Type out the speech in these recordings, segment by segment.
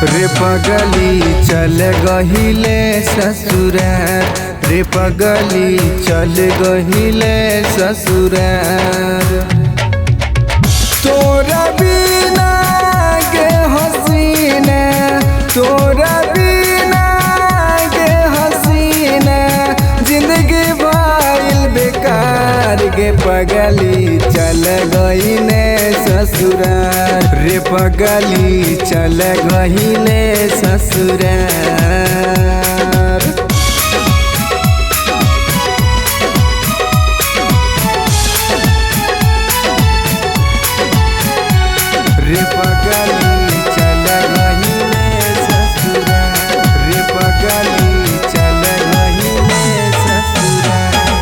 रे पगली चल गहिले ससुरार, रे पगली चल गहिले ससुरार। तोरा बिना गे हसीना, तोरा बिना गे हसीना, जिंदगी भइल बेकार गे पगली चल गइले ससुरार, रे पगली चल गइले ससुरार। रे पगली चल गइले ससुरार, रे पगली चल गइले ससुरार।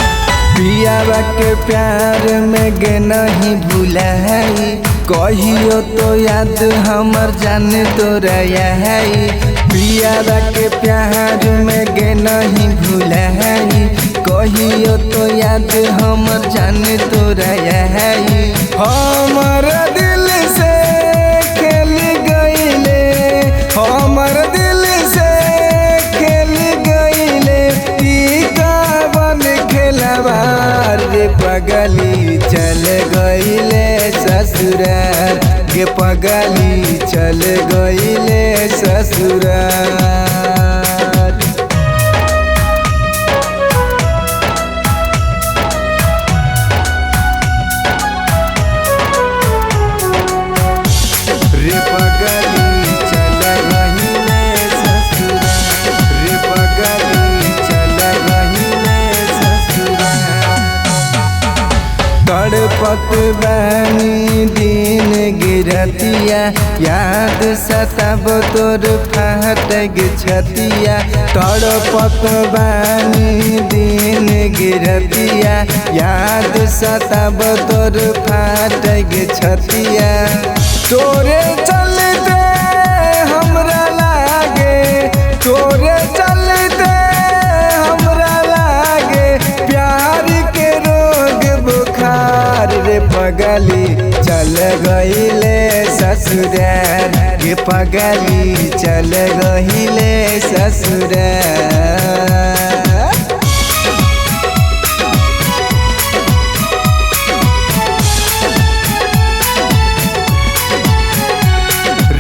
पियावा के प्यार में गे नहीं भुलाई, कहियो तो याद हमर जान तोरा आई। पियावा के प्यार में गे नहीं भुलाई, कहियो तो याद हमर जान तोरा आई। हमर दिल से खेल गइले, हमर दिल से खेल गइले, ई कवन खेलवार रे पगली चल गइले ससुरार, गे पगली चल गइले ससुरार। रे पगली चल गइले ससुरार, रे पगली चल गइले ससुरार। तड़पत बानी दिन गिरतिया, याद सताब तोर फाटक छतिया। तड़पत बानी दिन गिरतिया, याद सताब तोर फाटक छतिया। तोरे चलते हमरा लागे, तोरे चलते हमरा लागे, प्यार के रोग बुखार रे पगली चल गइले ससुरार, गे पगली चल गइले ससुरार।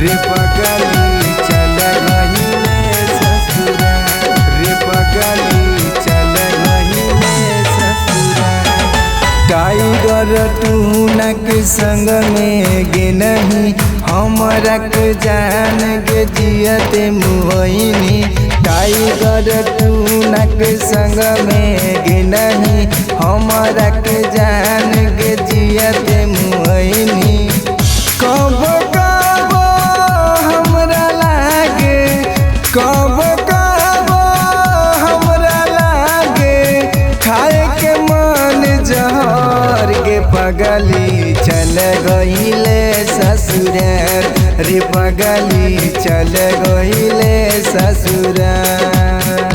रे पगली चल गइले ससुरार, रे पगली चल गइले ससुरार। टाइगर टूनक संग में गे नहीं, हमरा के जान गे जियते मुहैनी। टाइगर टूनक संग में गे नहीं, हमरा के जान गे जियते मुहैनी। कब कब हमरा लागे, कब कब हमरा लागे, खाए के मन जहर गे पगली चल गइले ससुरार, रे पगली चल गइले ससुरार।